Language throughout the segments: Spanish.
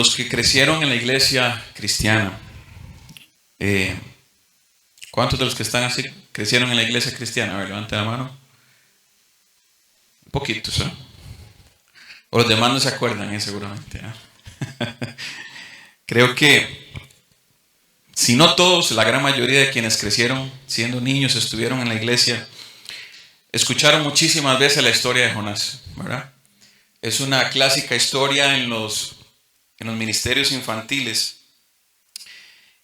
Los que crecieron en la iglesia cristiana, ¿cuántos de los que están así crecieron en la iglesia cristiana? A ver, levanten la mano. Poquitos, ¿eh? O los demás no se acuerdan, seguramente. Creo que, si no todos, la gran mayoría de quienes crecieron siendo niños, estuvieron en la iglesia, escucharon muchísimas veces la historia de Jonás, ¿verdad? Es una clásica historia en los ministerios infantiles.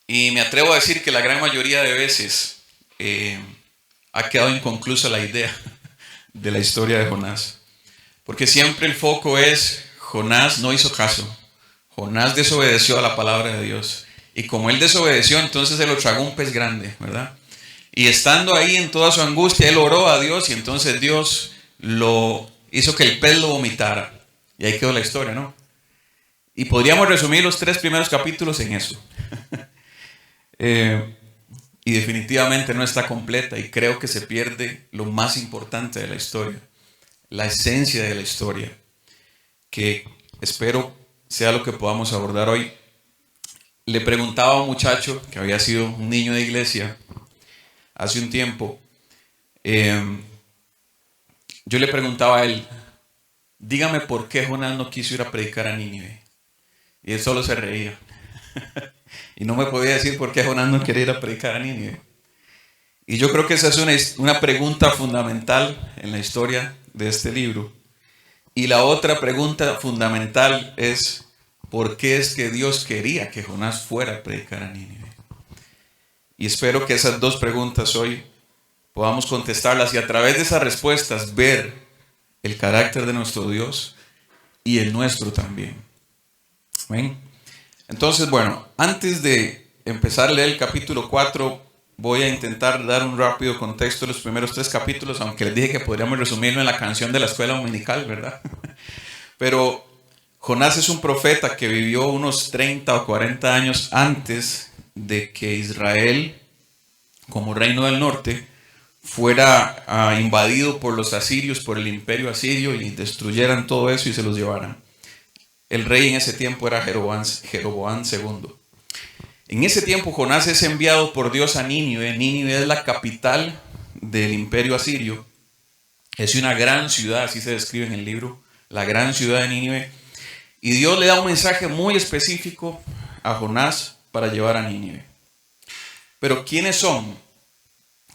Y me atrevo a decir que la gran mayoría de veces ha quedado inconclusa la idea de la historia de Jonás. Porque siempre el foco es, Jonás no hizo caso. Jonás desobedeció a la palabra de Dios. Y como él desobedeció, entonces se lo tragó un pez grande, ¿verdad? Y estando ahí en toda su angustia, él oró a Dios y entonces Dios lo hizo que el pez lo vomitara. Y ahí quedó la historia, ¿no? Y podríamos resumir los 3 primeros capítulos en eso. Y definitivamente no está completa y creo que se pierde lo más importante de la historia, la esencia de la historia, que espero sea lo que podamos abordar hoy. Le preguntaba a un muchacho que había sido un niño de iglesia hace un tiempo, yo le preguntaba a él, dígame por qué Jonás no quiso ir a predicar a Nínive. Y él solo se reía. Y no me podía decir por qué Jonás no quería ir a predicar a Nínive. Y yo creo que esa es una pregunta fundamental en la historia de este libro. Y la otra pregunta fundamental es, ¿por qué es que Dios quería que Jonás fuera a predicar a Nínive? Y espero que esas 2 preguntas hoy podamos contestarlas y a través de esas respuestas ver el carácter de nuestro Dios y el nuestro también. ¿Ven? Entonces, bueno, antes de empezar a leer el capítulo 4, voy a intentar dar un rápido contexto de los primeros 3 capítulos, aunque les dije que podríamos resumirlo en la canción de la escuela dominical, ¿verdad? Pero Jonás es un profeta que vivió unos 30 o 40 años antes de que Israel, como reino del norte, fuera invadido por los asirios, por el imperio asirio, y destruyeran todo eso y se los llevaran. El rey en ese tiempo era Jeroboam II. En ese tiempo Jonás es enviado por Dios a Nínive. Nínive es la capital del imperio asirio. Es una gran ciudad, así se describe en el libro, la gran ciudad de Nínive. Y Dios le da un mensaje muy específico a Jonás para llevar a Nínive. Pero ¿quiénes son?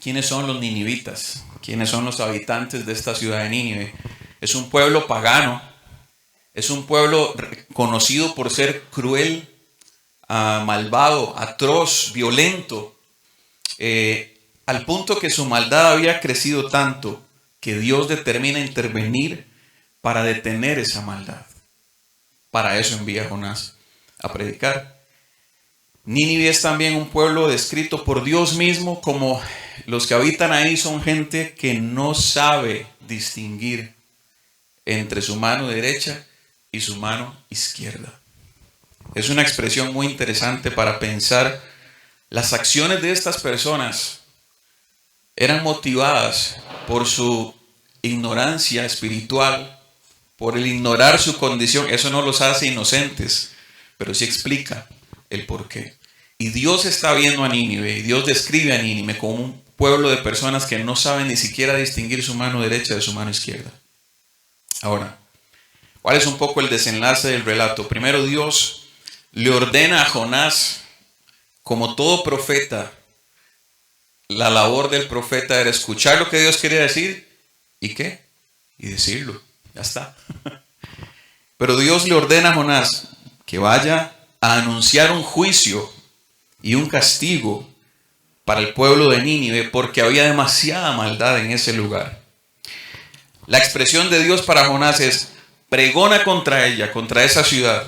¿Quiénes son los ninivitas? ¿Quiénes son los habitantes de esta ciudad de Nínive? Es un pueblo pagano. Es un pueblo conocido por ser cruel, malvado, atroz, violento, al punto que su maldad había crecido tanto que Dios determina intervenir para detener esa maldad. Para eso envía a Jonás a predicar. Nínive es también un pueblo descrito por Dios mismo como los que habitan ahí son gente que no sabe distinguir entre su mano derecha y su mano izquierda. Es una expresión muy interesante para pensar. Las acciones de estas personas eran motivadas por su ignorancia espiritual, por el ignorar su condición. Eso no los hace inocentes, pero sí explica el porqué. Y Dios está viendo a Nínive, y Dios describe a Nínive como un pueblo de personas que no saben ni siquiera distinguir su mano derecha de su mano izquierda. Ahora, ¿cuál es un poco el desenlace del relato? Primero, Dios le ordena a Jonás, como todo profeta, la labor del profeta era escuchar lo que Dios quería decir y ¿qué? Y decirlo. Ya está. Pero Dios le ordena a Jonás que vaya a anunciar un juicio y un castigo para el pueblo de Nínive porque había demasiada maldad en ese lugar. La expresión de Dios para Jonás es: pregona contra ella, contra esa ciudad,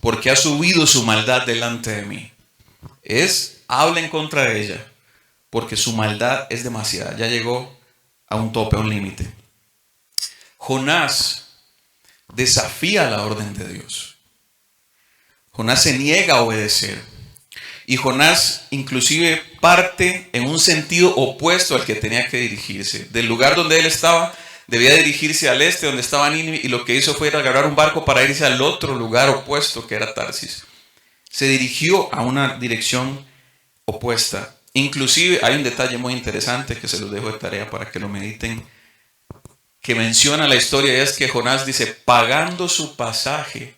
porque ha subido su maldad delante de mí. Habla en contra de ella, porque su maldad es demasiada, ya llegó a un tope, a un límite. Jonás desafía la orden de Dios. Jonás se niega a obedecer. Y Jonás inclusive parte en un sentido opuesto al que tenía que dirigirse. Del lugar donde él estaba, debía dirigirse al este donde estaba Nínive, y lo que hizo fue ir a agarrar un barco para irse al otro lugar opuesto que era Tarsis. Se dirigió a una dirección opuesta. Inclusive hay un detalle muy interesante que se los dejo de tarea para que lo mediten, que menciona la historia, y es que Jonás dice, pagando su pasaje,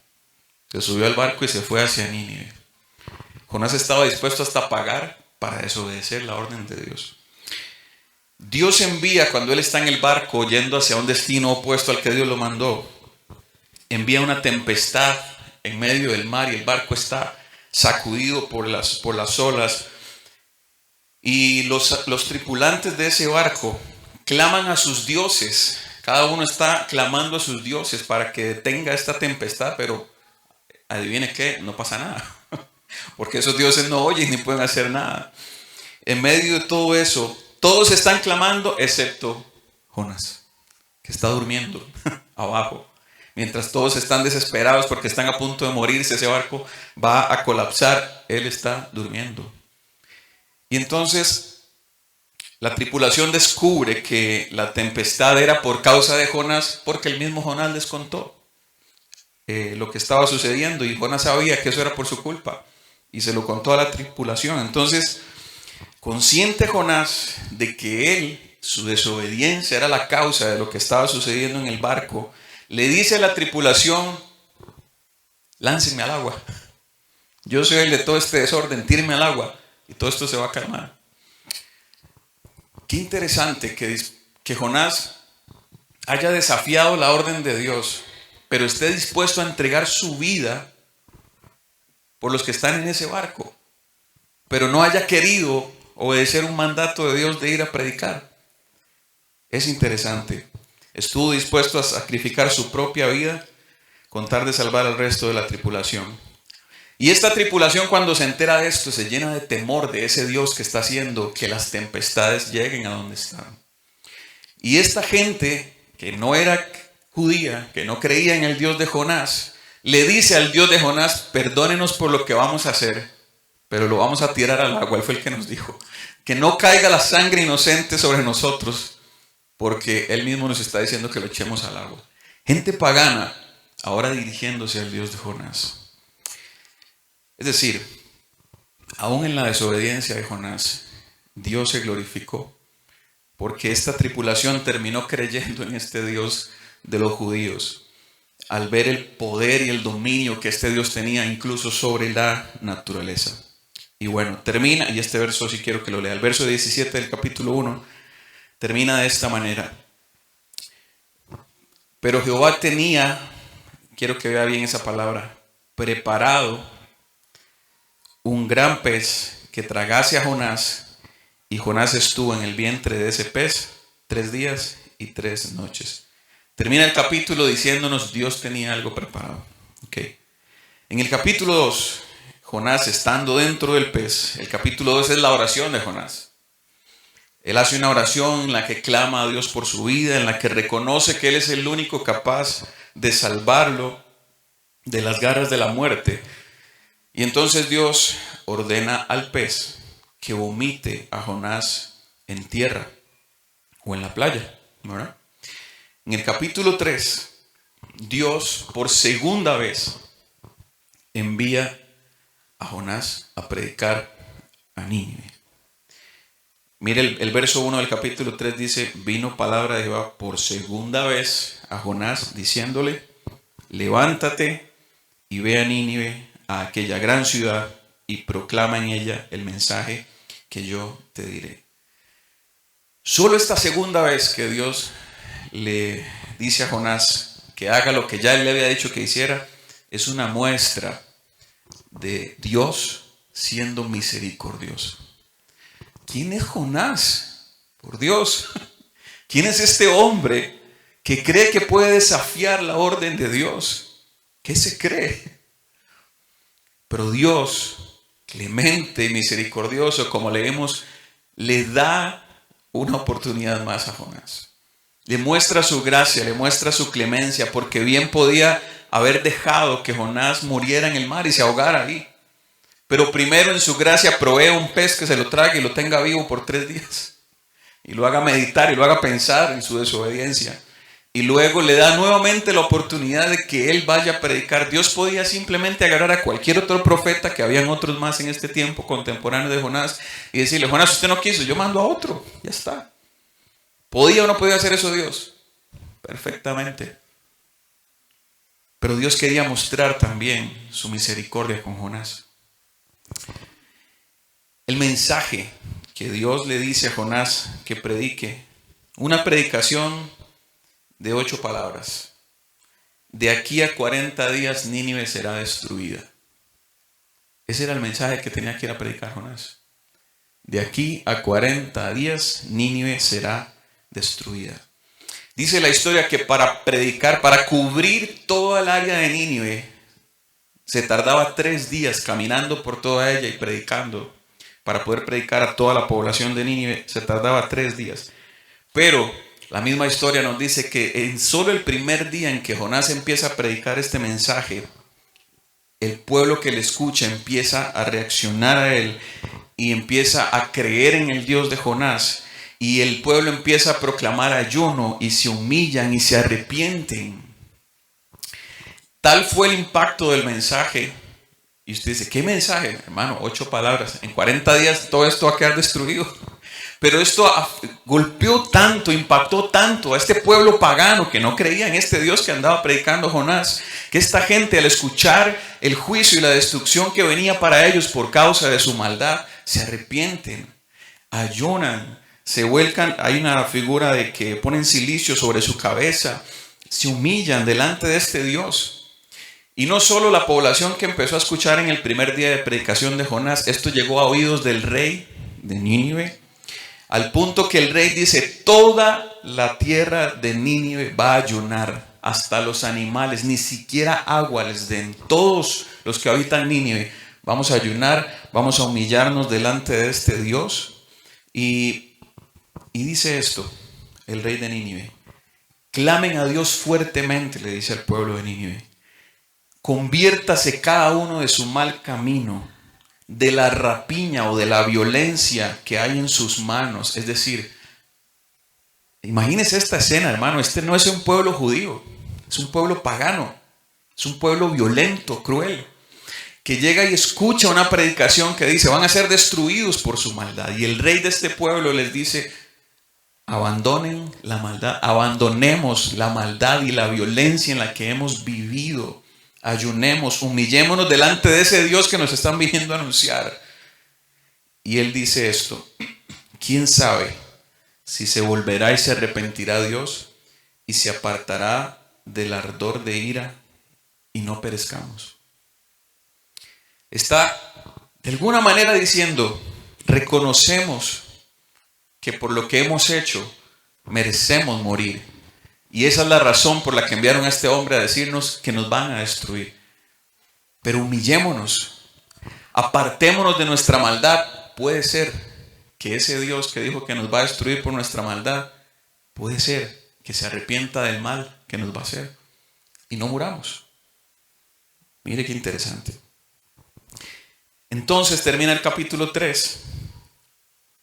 se subió al barco y se fue hacia Nínive. Jonás estaba dispuesto hasta pagar para desobedecer la orden de Dios. Dios envía, cuando él está en el barco yendo hacia un destino opuesto al que Dios lo mandó, envía una tempestad en medio del mar y el barco está sacudido por las olas. Y los tripulantes de ese barco claman a sus dioses. Cada uno está clamando a sus dioses para que detenga esta tempestad, pero adivine qué, no pasa nada. Porque esos dioses no oyen ni pueden hacer nada. En medio de todo eso, todos están clamando excepto Jonás, que está durmiendo abajo. Mientras todos están desesperados porque están a punto de morirse, ese barco va a colapsar, él está durmiendo. Y entonces la tripulación descubre que la tempestad era por causa de Jonás, porque el mismo Jonás les contó lo que estaba sucediendo, y Jonás sabía que eso era por su culpa y se lo contó a la tripulación. Entonces, consciente Jonás de que su desobediencia era la causa de lo que estaba sucediendo en el barco, le dice a la tripulación, láncenme al agua, yo soy el de todo este desorden, tírenme al agua y todo esto se va a calmar. Qué interesante que Jonás haya desafiado la orden de Dios, pero esté dispuesto a entregar su vida por los que están en ese barco, pero no haya querido obedecer un mandato de Dios de ir a predicar. Es interesante. Estuvo dispuesto a sacrificar su propia vida con tal de salvar al resto de la tripulación. Y esta tripulación, cuando se entera de esto, se llena de temor de ese Dios que está haciendo que las tempestades lleguen a donde están. Y esta gente que no era judía, que no creía en el Dios de Jonás, le dice al Dios de Jonás, perdónenos por lo que vamos a hacer, pero lo vamos a tirar al agua. Él fue el que nos dijo, que no caiga la sangre inocente sobre nosotros, porque Él mismo nos está diciendo que lo echemos al agua. Gente pagana, ahora dirigiéndose al Dios de Jonás. Es decir, aún en la desobediencia de Jonás, Dios se glorificó, porque esta tripulación terminó creyendo en este Dios de los judíos, al ver el poder y el dominio que este Dios tenía incluso sobre la naturaleza. Y bueno, termina, y este verso sí quiero que lo lea, el verso 17 del capítulo 1, termina de esta manera. Pero Jehová tenía, quiero que vea bien esa palabra, preparado un gran pez que tragase a Jonás, y Jonás estuvo en el vientre de ese pez 3 días y 3 noches. Termina el capítulo diciéndonos Dios tenía algo preparado. Okay. En el capítulo 2, Jonás estando dentro del pez, el capítulo 2 es la oración de Jonás. Él hace una oración en la que clama a Dios por su vida, en la que reconoce que Él es el único capaz de salvarlo de las garras de la muerte. Y entonces Dios ordena al pez que vomite a Jonás en tierra o en la playa, ¿verdad? En el capítulo 3, Dios por segunda vez envía a Jonás a predicar a Nínive. Mire el verso 1 del capítulo 3 dice, vino palabra de Jehová por segunda vez a Jonás diciéndole, levántate y ve a Nínive, a aquella gran ciudad, y proclama en ella el mensaje que yo te diré. Solo esta segunda vez que Dios le dice a Jonás que haga lo que ya él le había dicho que hiciera, es una muestra de Dios siendo misericordioso. ¿Quién es Jonás? Por Dios. ¿Quién es este hombre que cree que puede desafiar la orden de Dios? ¿Qué se cree? Pero Dios, clemente y misericordioso, como leemos, le da una oportunidad más a Jonás. Le muestra su gracia, le muestra su clemencia, porque bien podía haber dejado que Jonás muriera en el mar y se ahogara ahí. Pero primero en su gracia provee un pez que se lo trague y lo tenga vivo por 3 días. Y lo haga meditar y lo haga pensar en su desobediencia. y luego le da nuevamente la oportunidad de que él vaya a predicar. Dios podía simplemente agarrar a cualquier otro profeta, que habían otros más en este tiempo contemporáneo de Jonás, y decirle: Jonás, usted no quiso, yo mando a otro, ya está. ¿Podía o no podía hacer eso Dios? Perfectamente. Pero Dios quería mostrar también su misericordia con Jonás. El mensaje que Dios le dice a Jonás que predique, una predicación de 8 palabras: de aquí a 40 días Nínive será destruida. Ese era el mensaje que tenía que ir a predicar Jonás. De aquí a 40 días Nínive será destruida. Dice la historia que para predicar, para cubrir toda el área de Nínive, se tardaba 3 días caminando por toda ella y predicando. Para poder predicar a toda la población de Nínive se tardaba 3 días. Pero la misma historia nos dice que en solo el primer día en que Jonás empieza a predicar este mensaje, el pueblo que le escucha empieza a reaccionar a él y empieza a creer en el Dios de Jonás. Y el pueblo empieza a proclamar ayuno y se humillan y se arrepienten. Tal fue el impacto del mensaje. Y usted dice: ¿qué mensaje? Hermano, 8 palabras. En 40 días todo esto va a quedar destruido. Pero esto golpeó tanto, impactó tanto a este pueblo pagano que no creía en este Dios que andaba predicando Jonás, que esta gente, al escuchar el juicio y la destrucción que venía para ellos por causa de su maldad, se arrepienten, ayunan, se vuelcan. Hay una figura de que ponen silicio sobre su cabeza, se humillan delante de este Dios. Y no solo la población que empezó a escuchar en el primer día de predicación de Jonás, esto llegó a oídos del rey de Nínive, al punto que el rey dice: toda la tierra de Nínive va a ayunar, hasta los animales, ni siquiera agua les den. Todos los que habitan Nínive vamos a ayunar, vamos a humillarnos delante de este Dios. Y dice esto el rey de Nínive: clamen a Dios fuertemente, le dice al pueblo de Nínive, conviértase cada uno de su mal camino, de la rapiña o de la violencia que hay en sus manos. Es decir, imagínense esta escena, hermano. Este no es un pueblo judío, es un pueblo pagano, es un pueblo violento, cruel, que llega y escucha una predicación que dice: van a ser destruidos por su maldad. Y el rey de este pueblo les dice: abandonen la maldad, abandonemos la maldad y la violencia en la que hemos vivido. Ayunemos, humillémonos delante de ese Dios que nos están viniendo a anunciar. Y él dice esto: ¿quién sabe si se volverá y se arrepentirá Dios y se apartará del ardor de ira y no perezcamos? Está de alguna manera diciendo: reconocemos que por lo que hemos hecho merecemos morir. Y esa es la razón por la que enviaron a este hombre a decirnos que nos van a destruir. Pero humillémonos, apartémonos de nuestra maldad. Puede ser que ese Dios que dijo que nos va a destruir por nuestra maldad, puede ser que se arrepienta del mal que nos va a hacer y no muramos. Mire qué interesante. Entonces termina el capítulo 3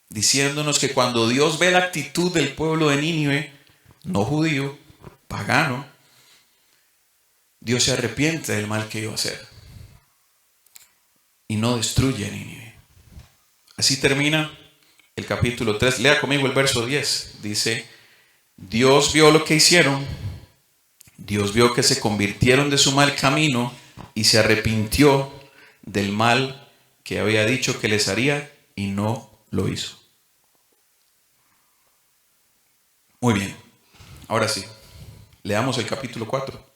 diciéndonos que cuando Dios ve la actitud del pueblo de Nínive, no judío, pagano, Dios se arrepiente del mal que iba a hacer y no destruye a Nínive. Así termina el capítulo 3. Lea conmigo el verso 10. Dice: Dios vio lo que hicieron, Dios vio que se convirtieron de su mal camino y se arrepintió del mal que había dicho que les haría y no lo hizo. Muy bien, ahora sí, leamos el capítulo 4.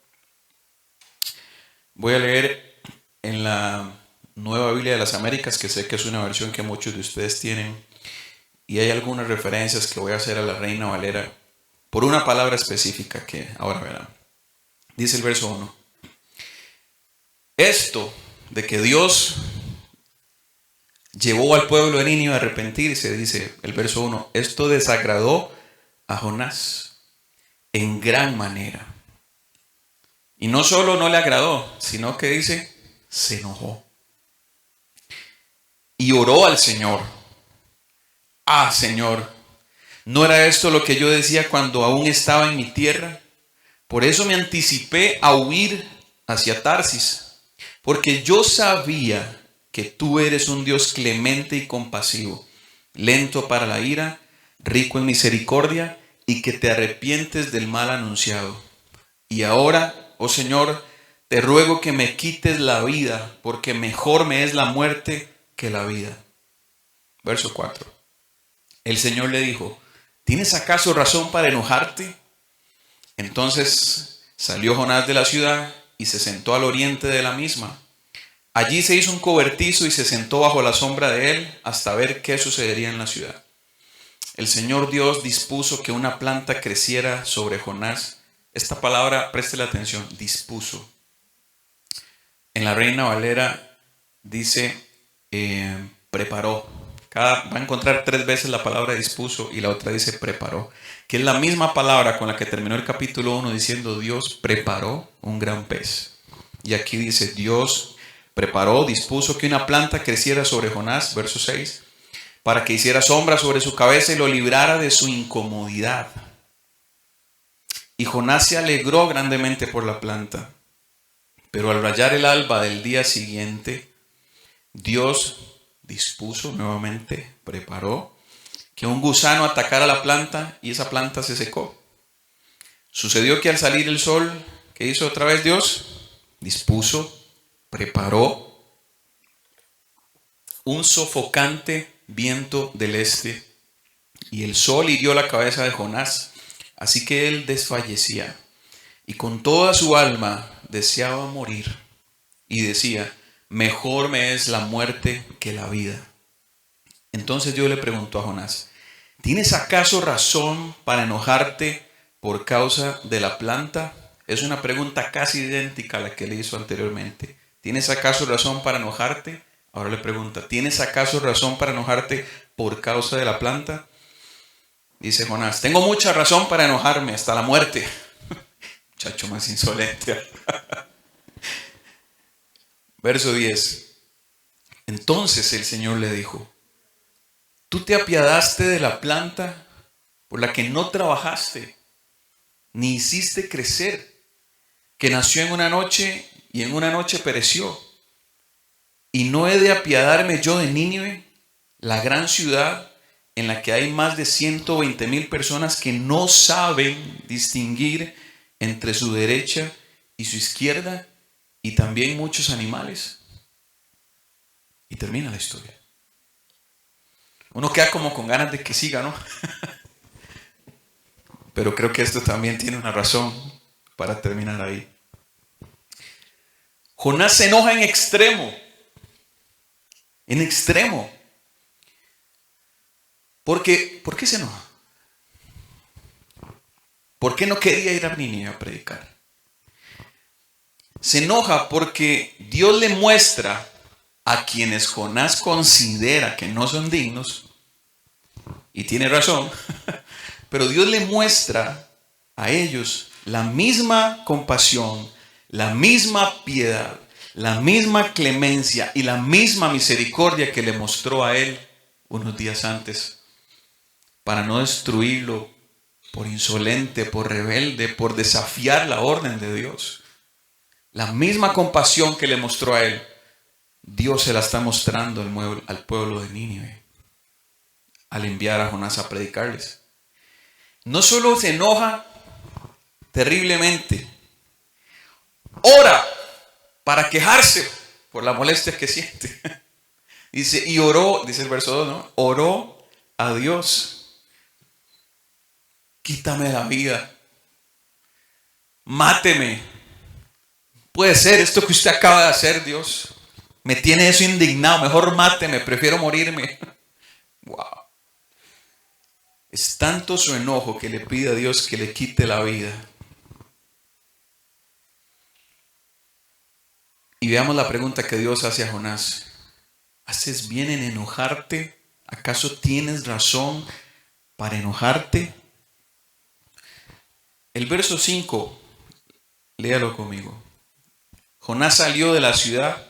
Voy a leer en la Nueva Biblia de las Américas, que sé que es una versión que muchos de ustedes tienen, y hay algunas referencias que voy a hacer a la Reina Valera por una palabra específica que ahora verán. Dice el verso 1: esto de que Dios llevó al pueblo de Nínive a arrepentirse, dice el verso 1, esto desagradó a Jonás en gran manera. Y no solo no le agradó, sino que dice, se enojó. Y oró al Señor. Ah, Señor, ¿no era esto lo que yo decía cuando aún estaba en mi tierra? Por eso me anticipé a huir hacia Tarsis, porque yo sabía que tú eres un Dios clemente y compasivo, lento para la ira, rico en misericordia, y que te arrepientes del mal anunciado. Y ahora, oh Señor, te ruego que me quites la vida, porque mejor me es la muerte que la vida. Verso 4. El Señor le dijo: ¿tienes acaso razón para enojarte? Entonces salió Jonás de la ciudad y se sentó al oriente de la misma. Allí se hizo un cobertizo y se sentó bajo la sombra de él hasta ver qué sucedería en la ciudad. El Señor Dios dispuso que una planta creciera sobre Jonás. Esta palabra, préstele atención, dispuso. En la Reina Valera dice preparó. Va a encontrar 3 veces la palabra dispuso y la otra dice preparó, que es la misma palabra con la que terminó el capítulo 1 diciendo Dios preparó un gran pez. Y aquí dice Dios preparó, dispuso que una planta creciera sobre Jonás, verso 6, para que hiciera sombra sobre su cabeza y lo librara de su incomodidad. Y Jonás se alegró grandemente por la planta. Pero al rayar el alba del día siguiente, Dios dispuso nuevamente, preparó, que un gusano atacara la planta y esa planta se secó. Sucedió que al salir el sol, ¿qué hizo otra vez Dios? Dispuso, preparó un sofocante viento del este y el sol hirió la cabeza de Jonás, así que él desfallecía y con toda su alma deseaba morir y decía: mejor me es la muerte que la vida. Entonces Dios le preguntó a Jonás: ¿tienes acaso razón para enojarte por causa de la planta? Es una pregunta casi idéntica a la que le hizo anteriormente. ¿Tienes acaso razón para enojarte? Ahora le pregunta: ¿tienes acaso razón para enojarte por causa de la planta? Dice Jonás: tengo mucha razón para enojarme hasta la muerte. Muchacho más insolente. Verso 10. Entonces el Señor le dijo: tú te apiadaste de la planta por la que no trabajaste, ni hiciste crecer, que nació en una noche y en una noche pereció. ¿Y no he de apiadarme yo de Nínive, la gran ciudad en la que hay más de 120,000 personas que no saben distinguir entre su derecha y su izquierda, y también muchos animales? Y termina la historia. Uno queda como con ganas de que siga, ¿no? Pero creo que esto también tiene una razón para terminar ahí. Jonás se enoja en extremo. En extremo. ¿Por qué se enoja? ¿Por qué no quería ir a Nínive a predicar? Se enoja porque Dios le muestra a quienes Jonás considera que no son dignos, y tiene razón, pero Dios le muestra a ellos la misma compasión, la misma piedad, la misma clemencia y la misma misericordia que le mostró a él unos días antes, para no destruirlo por insolente, por rebelde, por desafiar la orden de Dios. La misma compasión que le mostró a él, Dios se la está mostrando al pueblo de Nínive al enviar a Jonás a predicarles. No solo se enoja terriblemente, ora para quejarse por la molestia que siente. Dice, y oró, dice el verso 2, ¿no? Oró a Dios: quítame la vida, máteme. Puede ser esto que usted acaba de hacer, Dios. Me tiene eso indignado, mejor máteme, prefiero morirme. Wow. Es tanto su enojo que le pide a Dios que le quite la vida. Y veamos la pregunta que Dios hace a Jonás: ¿haces bien en enojarte? ¿Acaso tienes razón para enojarte? El verso 5, léalo conmigo. Jonás salió de la ciudad,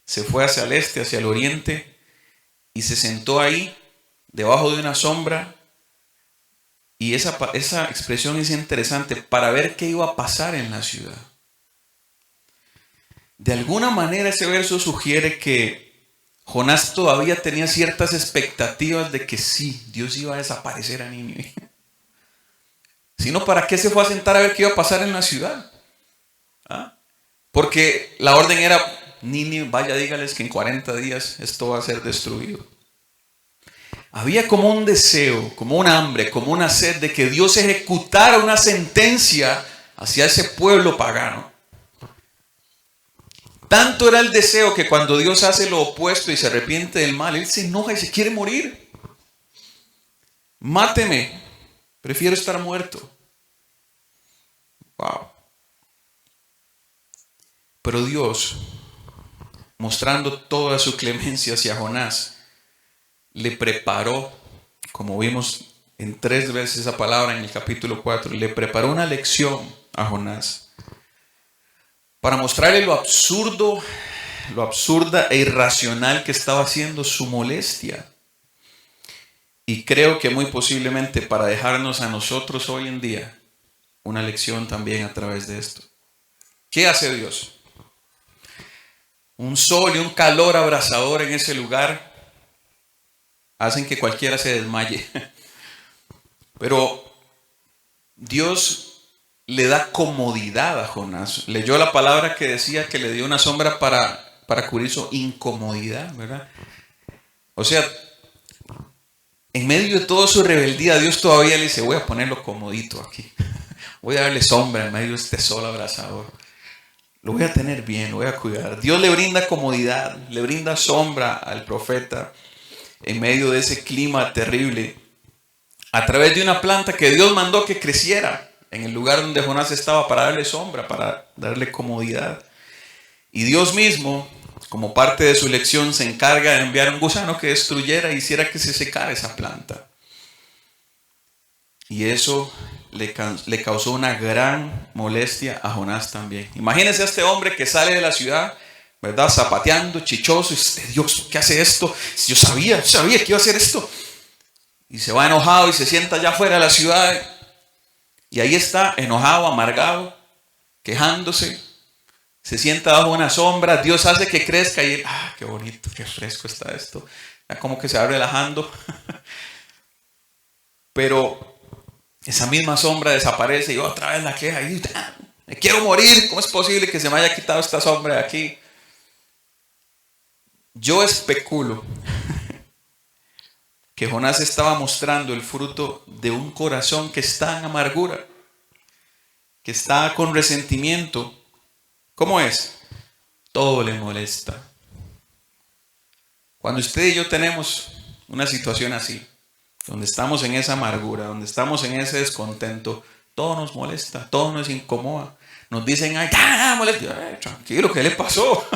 se fue hacia el este, hacia el oriente, y se sentó ahí, debajo de una sombra, Y esa expresión es interesante para ver qué iba a pasar en la ciudad. De alguna manera ese verso sugiere que Jonás todavía tenía ciertas expectativas de que sí, Dios iba a desaparecer a Nínive. Si no, ¿para qué se fue a sentar a ver qué iba a pasar en la ciudad? ¿Ah? Porque la orden era, Nínive, vaya, dígales que en 40 días esto va a ser destruido. Había como un deseo, como un hambre, como una sed de que Dios ejecutara una sentencia hacia ese pueblo pagano. Tanto era el deseo que cuando Dios hace lo opuesto y se arrepiente del mal, Él se enoja y se quiere morir. Máteme, prefiero estar muerto. Wow. Pero Dios, mostrando toda su clemencia hacia Jonás, le preparó, como vimos en 3 veces esa palabra en el capítulo 4, le preparó una lección a Jonás para mostrarle lo absurda e irracional que estaba haciendo su molestia. Y creo que muy posiblemente para dejarnos a nosotros hoy en día una lección también a través de esto. ¿Qué hace Dios? Un sol y un calor abrasador en ese lugar hacen que cualquiera se desmaye. Pero Dios le da comodidad a Jonás. Leyó la palabra que decía que le dio una sombra para cubrir su incomodidad, ¿verdad? O sea, en medio de toda su rebeldía, Dios todavía le dice, voy a ponerlo comodito aquí. Voy a darle sombra en medio de este sol abrasador. Lo voy a tener bien, lo voy a cuidar. Dios le brinda comodidad, le brinda sombra al profeta en medio de ese clima terrible, a través de una planta que Dios mandó que creciera en el lugar donde Jonás estaba para darle sombra, para darle comodidad. Y Dios mismo, como parte de su lección, se encarga de enviar un gusano que destruyera e hiciera que se secara esa planta. Y eso le causó una gran molestia a Jonás también. Imagínense a este hombre que sale de la ciudad, ¿verdad? Zapateando, chichoso, y Dios, ¿qué hace esto? Yo sabía que iba a hacer esto. Y se va enojado y se sienta allá afuera de la ciudad. Y ahí está, enojado, amargado, quejándose. Se sienta bajo una sombra. Dios hace que crezca y él, qué bonito, qué fresco está esto. Ya como que se va relajando. Pero esa misma sombra desaparece y otra vez la queja. Y, me quiero morir. ¿Cómo es posible que se me haya quitado esta sombra de aquí? Yo especulo que Jonás estaba mostrando el fruto de un corazón que está en amargura, que está con resentimiento. ¿Cómo es? Todo le molesta. Cuando usted y yo tenemos una situación así, donde estamos en esa amargura, donde estamos en ese descontento, todo nos molesta, todo nos incomoda. Nos dicen, molesta. Tranquilo, ¿qué le pasó?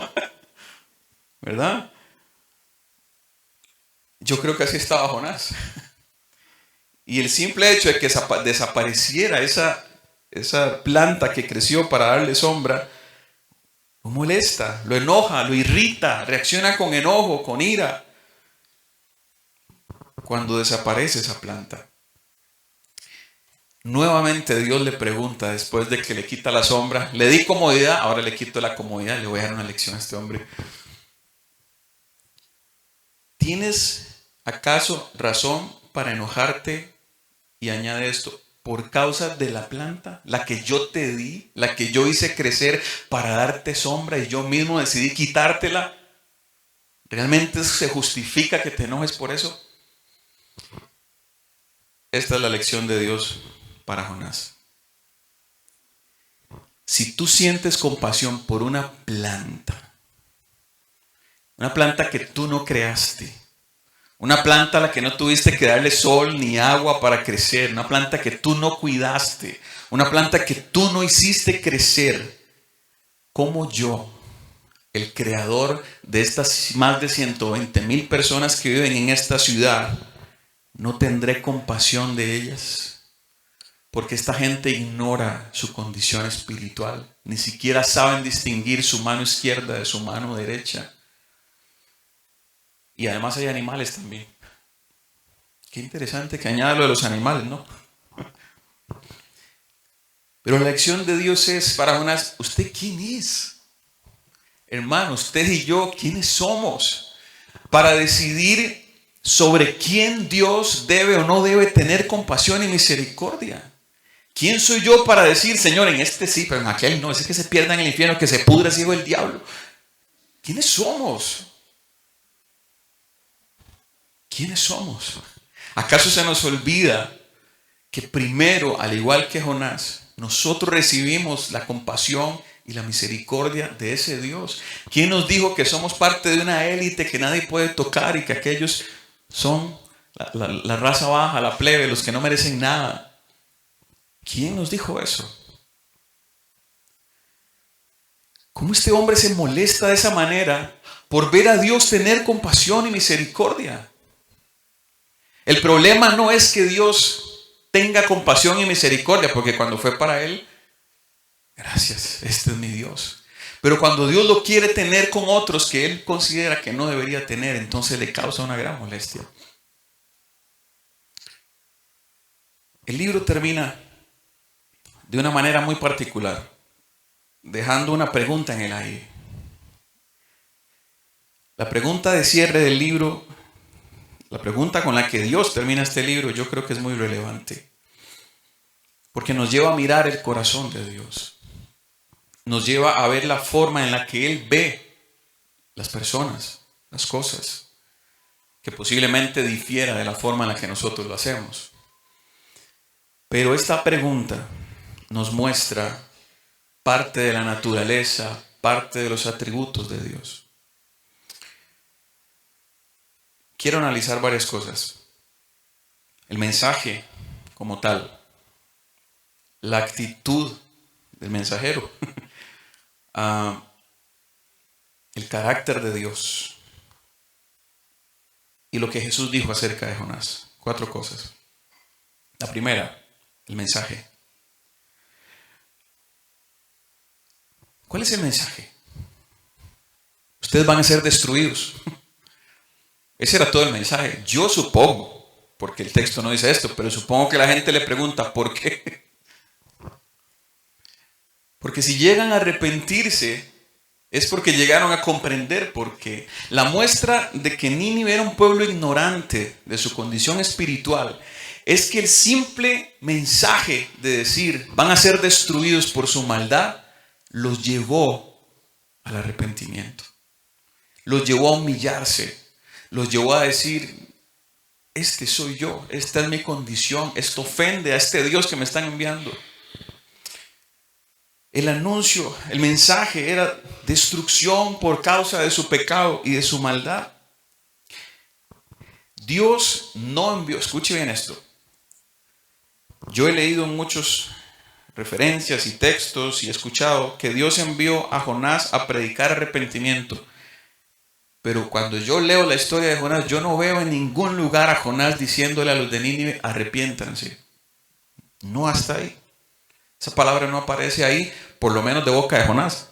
¿Verdad? Yo creo que así estaba Jonás. Y el simple hecho de que desapareciera esa planta que creció para darle sombra, lo molesta, lo enoja, lo irrita, reacciona con enojo, con ira. Cuando desaparece esa planta, nuevamente Dios le pregunta, después de que le quita la sombra, le di comodidad, ahora le quito la comodidad, le voy a dar una lección a este hombre. ¿Tienes acaso razón para enojarte? Y añade esto, por causa de la planta, la que yo te di, la que yo hice crecer para darte sombra y yo mismo decidí quitártela. ¿Realmente se justifica que te enojes por eso? Esta es la lección de Dios para Jonás. Si tú sientes compasión por una planta que tú no creaste, una planta a la que no tuviste que darle sol ni agua para crecer, una planta que tú no cuidaste, una planta que tú no hiciste crecer, ¿cómo yo, el creador de estas más de 120,000 personas que viven en esta ciudad, no tendré compasión de ellas? Porque esta gente ignora su condición espiritual, ni siquiera saben distinguir su mano izquierda de su mano derecha. Y además hay animales también. Qué interesante que añada lo de los animales, ¿no? Pero la lección de Dios es para Jonás, ¿usted quién es? Hermano, usted y yo, ¿quiénes somos? Para decidir sobre quién Dios debe o no debe tener compasión y misericordia. ¿Quién soy yo para decir, Señor, en este sí, pero en aquel no? Ese que se pierda en el infierno, que se pudra ciego el diablo. ¿Quiénes somos? ¿Quiénes somos? ¿Acaso se nos olvida que primero, al igual que Jonás, nosotros recibimos la compasión y la misericordia de ese Dios? ¿Quién nos dijo que somos parte de una élite que nadie puede tocar y que aquellos son la raza baja, la plebe, los que no merecen nada? ¿Quién nos dijo eso? ¿Cómo este hombre se molesta de esa manera por ver a Dios tener compasión y misericordia? El problema no es que Dios tenga compasión y misericordia, porque cuando fue para él, gracias, este es mi Dios. Pero cuando Dios lo quiere tener con otros que él considera que no debería tener, entonces le causa una gran molestia. El libro termina de una manera muy particular, dejando una pregunta en el aire. La pregunta de cierre del libro, la pregunta con la que Dios termina este libro, yo creo que es muy relevante, porque nos lleva a mirar el corazón de Dios. Nos lleva a ver la forma en la que Él ve las personas, las cosas, que posiblemente difiera de la forma en la que nosotros lo hacemos. Pero esta pregunta nos muestra parte de la naturaleza, parte de los atributos de Dios. Quiero analizar varias cosas. El mensaje como tal, la actitud del mensajero, el carácter de Dios y lo que Jesús dijo acerca de Jonás. 4 cosas. La primera, el mensaje. ¿Cuál es el mensaje? Ustedes van a ser destruidos. Ese era todo el mensaje. Yo supongo, porque el texto no dice esto, pero supongo que la gente le pregunta, ¿por qué? Porque si llegan a arrepentirse, es porque llegaron a comprender por qué. La muestra de que Nínive era un pueblo ignorante de su condición espiritual es que el simple mensaje de decir van a ser destruidos por su maldad los llevó al arrepentimiento. Los llevó a humillarse. Los llevó a decir, este soy yo, esta es mi condición, esto ofende a este Dios que me están enviando. El anuncio, el mensaje era destrucción por causa de su pecado y de su maldad. Dios no envió, escuche bien esto. Yo he leído muchas referencias y textos y he escuchado que Dios envió a Jonás a predicar arrepentimiento. Pero cuando yo leo la historia de Jonás, yo no veo en ningún lugar a Jonás diciéndole a los de Nínive, arrepiéntanse. No hasta ahí. Esa palabra no aparece ahí, por lo menos de boca de Jonás.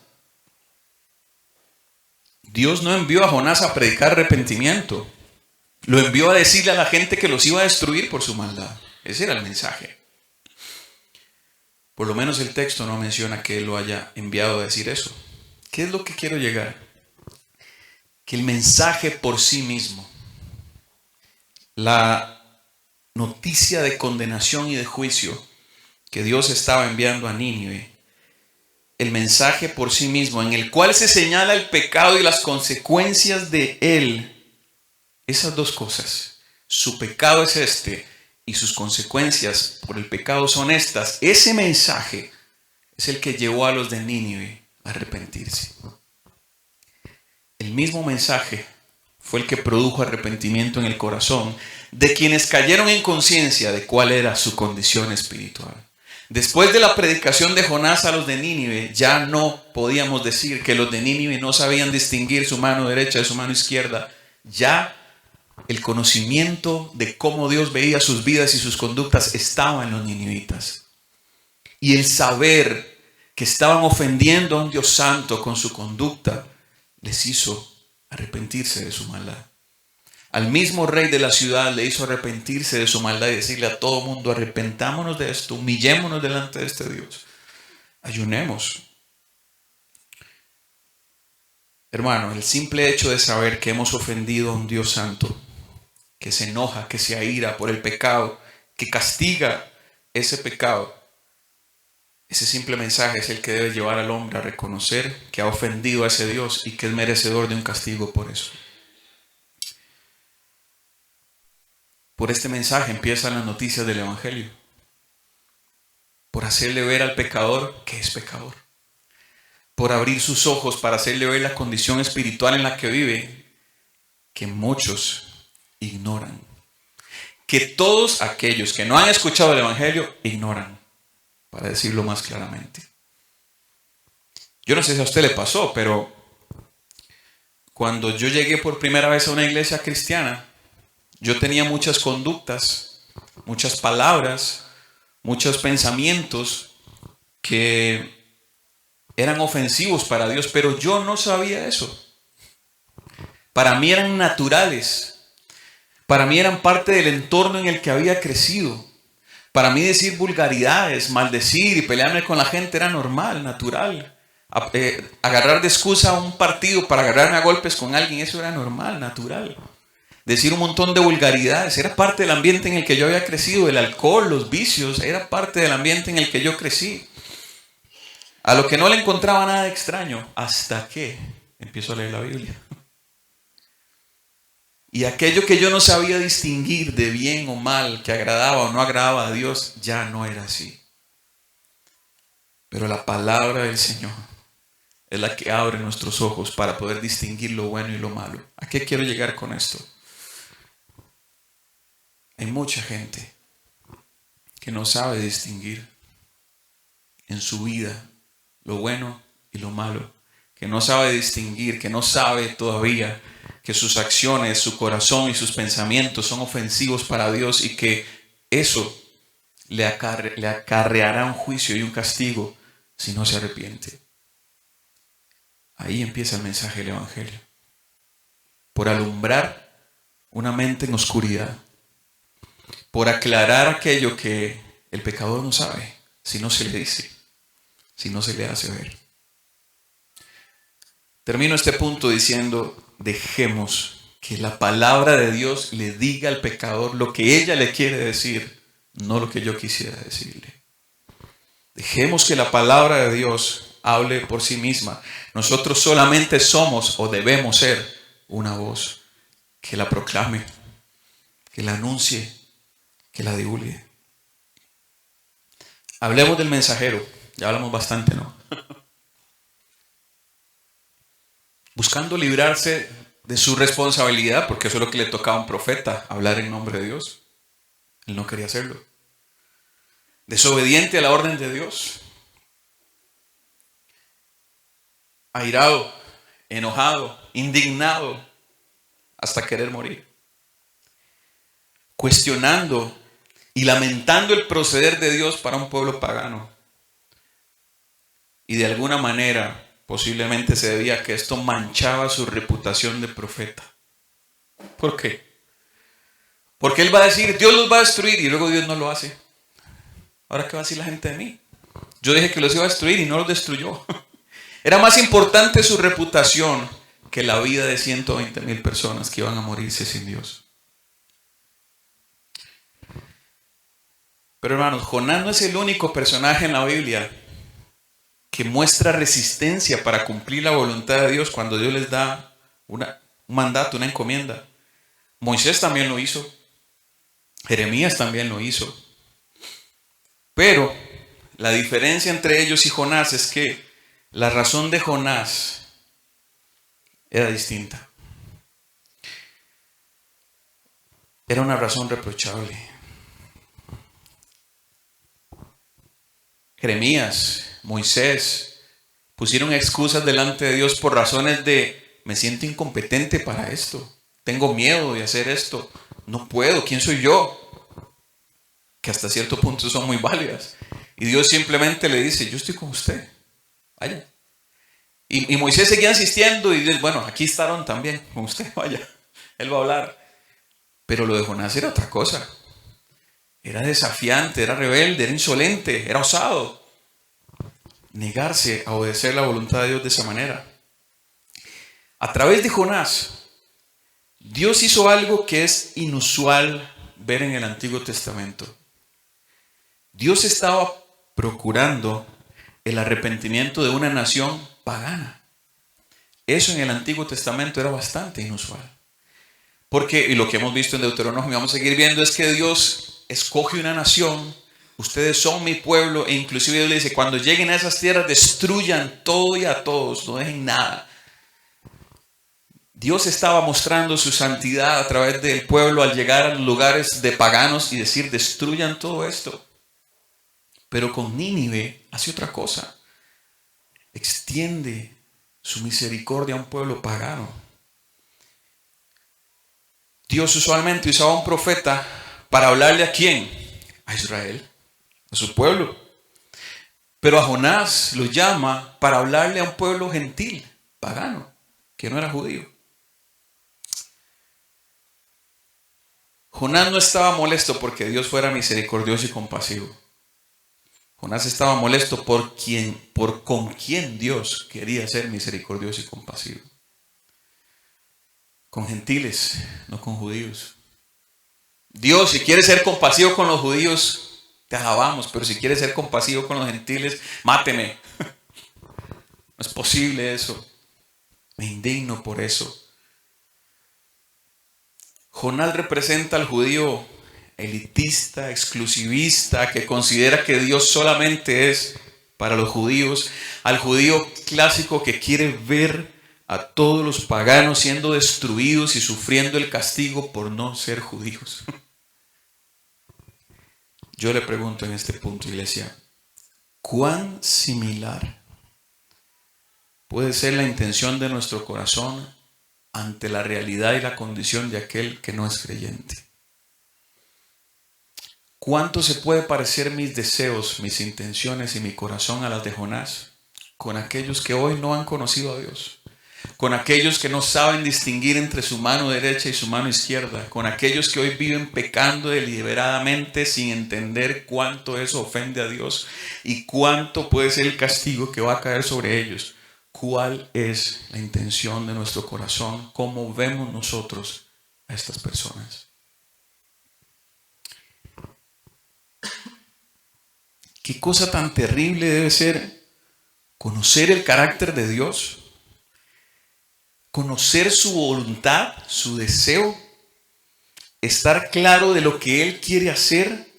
Dios no envió a Jonás a predicar arrepentimiento. Lo envió a decirle a la gente que los iba a destruir por su maldad. Ese era el mensaje. Por lo menos el texto no menciona que Él lo haya enviado a decir eso. ¿Qué es lo que quiero llegar? Que el mensaje por sí mismo, la noticia de condenación y de juicio que Dios estaba enviando a Nínive, el mensaje por sí mismo en el cual se señala el pecado y las consecuencias de él, esas 2 cosas, su pecado es este y sus consecuencias por el pecado son estas, ese mensaje es el que llevó a los de Nínive a arrepentirse. El mismo mensaje fue el que produjo arrepentimiento en el corazón de quienes cayeron en conciencia de cuál era su condición espiritual. Después de la predicación de Jonás a los de Nínive, ya no podíamos decir que los de Nínive no sabían distinguir su mano derecha de su mano izquierda. Ya el conocimiento de cómo Dios veía sus vidas y sus conductas estaba en los ninivitas. Y el saber que estaban ofendiendo a un Dios santo con su conducta les hizo arrepentirse de su maldad. Al mismo rey de la ciudad le hizo arrepentirse de su maldad y decirle a todo mundo, arrepentámonos de esto, humillémonos delante de este Dios. Ayunemos. Hermano, el simple hecho de saber que hemos ofendido a un Dios santo, que se enoja, que se aira por el pecado, que castiga ese pecado, ese simple mensaje es el que debe llevar al hombre a reconocer que ha ofendido a ese Dios y que es merecedor de un castigo por eso. Por este mensaje empiezan las noticias del Evangelio. Por hacerle ver al pecador que es pecador. Por abrir sus ojos para hacerle ver la condición espiritual en la que vive, que muchos ignoran. Que todos aquellos que no han escuchado el Evangelio ignoran, para decirlo más claramente. Yo no sé si a usted le pasó, pero cuando yo llegué por primera vez a una iglesia cristiana, yo tenía muchas conductas, muchas palabras, muchos pensamientos que eran ofensivos para Dios, pero yo no sabía eso. Para mí eran naturales. Para mí eran parte del entorno en el que había crecido. Para mí decir vulgaridades, maldecir y pelearme con la gente era normal, natural. Agarrar de excusa a un partido para agarrarme a golpes con alguien, eso era normal, natural. Decir un montón de vulgaridades, era parte del ambiente en el que yo había crecido. El alcohol, los vicios, era parte del ambiente en el que yo crecí. A lo que no le encontraba nada de extraño, hasta que empiezo a leer la Biblia. Y aquello que yo no sabía distinguir de bien o mal, que agradaba o no agradaba a Dios, ya no era así. Pero la palabra del Señor es la que abre nuestros ojos para poder distinguir lo bueno y lo malo. ¿A qué quiero llegar con esto? Hay mucha gente que no sabe distinguir en su vida lo bueno y lo malo, que no sabe distinguir, que no sabe todavía que sus acciones, su corazón y sus pensamientos son ofensivos para Dios y que eso le acarreará un juicio y un castigo si no se arrepiente. Ahí empieza el mensaje del Evangelio. Por alumbrar una mente en oscuridad, por aclarar aquello que el pecador no sabe si no se le dice, si no se le hace ver. Termino este punto diciendo, dejemos que la palabra de Dios le diga al pecador lo que ella le quiere decir, no lo que yo quisiera decirle. Dejemos que la palabra de Dios hable por sí misma. Nosotros solamente somos o debemos ser una voz que la proclame, que la anuncie, que la divulgue. Hablemos del mensajero. Ya hablamos bastante, ¿no? Buscando librarse de su responsabilidad, porque eso es lo que le tocaba a un profeta, hablar en nombre de Dios. Él no quería hacerlo. Desobediente a la orden de Dios. Airado, enojado, indignado, hasta querer morir. Cuestionando y lamentando el proceder de Dios para un pueblo pagano. Y de alguna manera, posiblemente se debía a que esto manchaba su reputación de profeta. ¿Por qué? Porque él va a decir, Dios los va a destruir, y luego Dios no lo hace. ¿Ahora qué va a decir la gente de mí? Yo dije que los iba a destruir y no los destruyó. Era más importante su reputación que la vida de 120,000 personas que iban a morirse sin Dios. Pero hermanos, Jonás no es el único personaje en la Biblia que muestra resistencia para cumplir la voluntad de Dios cuando Dios les da un mandato, una encomienda. Moisés también lo hizo. Jeremías también lo hizo. Pero la diferencia entre ellos y Jonás es que la razón de Jonás era distinta. Era una razón reprochable. Jeremías, Moisés pusieron excusas delante de Dios por razones de me siento incompetente para esto, tengo miedo de hacer esto, no puedo, ¿quién soy yo? Que hasta cierto punto son muy válidas. Y Dios simplemente le dice, yo estoy con usted, vaya. Y Moisés seguía insistiendo y Dios, bueno, aquí estarán también con usted, vaya, él va a hablar. Pero lo de Jonás era otra cosa. Era desafiante, era rebelde, era insolente, era osado. negarse a obedecer la voluntad de Dios de esa manera. A través de Jonás, Dios hizo algo que es inusual ver en el Antiguo Testamento. Dios estaba procurando el arrepentimiento de una nación pagana. Eso en el Antiguo Testamento era bastante inusual. Porque, y lo que hemos visto en Deuteronomio, vamos a seguir viendo, es que Dios escoge una nación. Ustedes son mi pueblo, e inclusive Dios le dice, cuando lleguen a esas tierras, destruyan todo y a todos, no dejen nada. Dios estaba mostrando su santidad a través del pueblo al llegar a lugares de paganos y decir, destruyan todo esto. Pero con Nínive hace otra cosa. Extiende su misericordia a un pueblo pagano. Dios usualmente usaba a un profeta para hablarle ¿a quién? A Israel, a su pueblo. Pero a Jonás lo llama para hablarle a un pueblo gentil, pagano, que no era judío. Jonás no estaba molesto porque Dios fuera misericordioso y compasivo. Jonás estaba molesto por con quien Dios quería ser misericordioso y compasivo. Con gentiles, no con judíos. Dios, si quieres ser compasivo con los judíos, te alabamos, pero si quieres ser compasivo con los gentiles, máteme. No es posible eso. Me indigno por eso. Jonás representa al judío elitista, exclusivista, que considera que Dios solamente es para los judíos, al judío clásico que quiere ver a todos los paganos siendo destruidos y sufriendo el castigo por no ser judíos. Yo le pregunto en este punto, iglesia, ¿cuán similar puede ser la intención de nuestro corazón ante la realidad y la condición de aquel que no es creyente? ¿Cuánto se puede parecer mis deseos, mis intenciones y mi corazón a las de Jonás con aquellos que hoy no han conocido a Dios? Con aquellos que no saben distinguir entre su mano derecha y su mano izquierda, con aquellos que hoy viven pecando deliberadamente sin entender cuánto eso ofende a Dios y cuánto puede ser el castigo que va a caer sobre ellos. ¿Cuál es la intención de nuestro corazón? ¿Cómo vemos nosotros a estas personas? ¿Qué cosa tan terrible debe ser conocer el carácter de Dios? Conocer su voluntad, su deseo, estar claro de lo que Él quiere hacer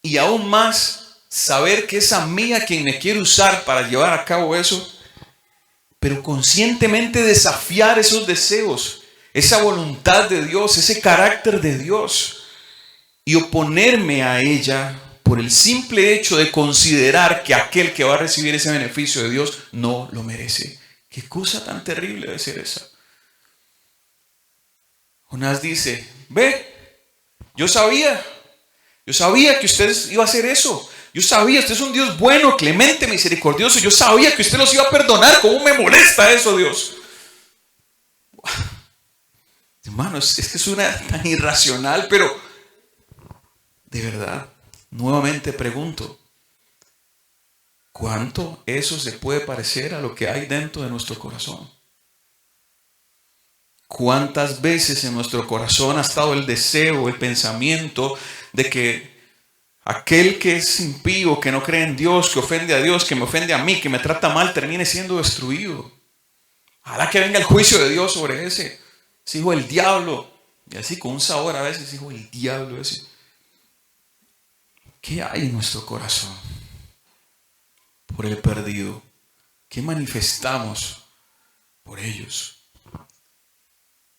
y aún más saber que es a mí a quien me quiere usar para llevar a cabo eso, pero conscientemente desafiar esos deseos, esa voluntad de Dios, ese carácter de Dios y oponerme a ella por el simple hecho de considerar que aquel que va a recibir ese beneficio de Dios no lo merece. ¿Qué cosa tan terrible debe ser esa? Jonás dice, ve, yo sabía que usted iba a hacer eso. Yo sabía, usted es un Dios bueno, clemente, misericordioso. Yo sabía que usted los iba a perdonar. ¿Cómo me molesta eso, Dios? Hermanos, es que suena tan irracional, pero de verdad, nuevamente pregunto, ¿cuánto eso se puede parecer a lo que hay dentro de nuestro corazón? ¿Cuántas veces en nuestro corazón ha estado el deseo, el pensamiento de que aquel que es impío, que no cree en Dios, que ofende a Dios, que me ofende a mí, que me trata mal, termine siendo destruido? Ojalá que venga el juicio de Dios sobre ese hijo del diablo. Y así con un sabor a veces, hijo del diablo ese. ¿Qué hay en nuestro corazón por el perdido? ¿Qué manifestamos por ellos?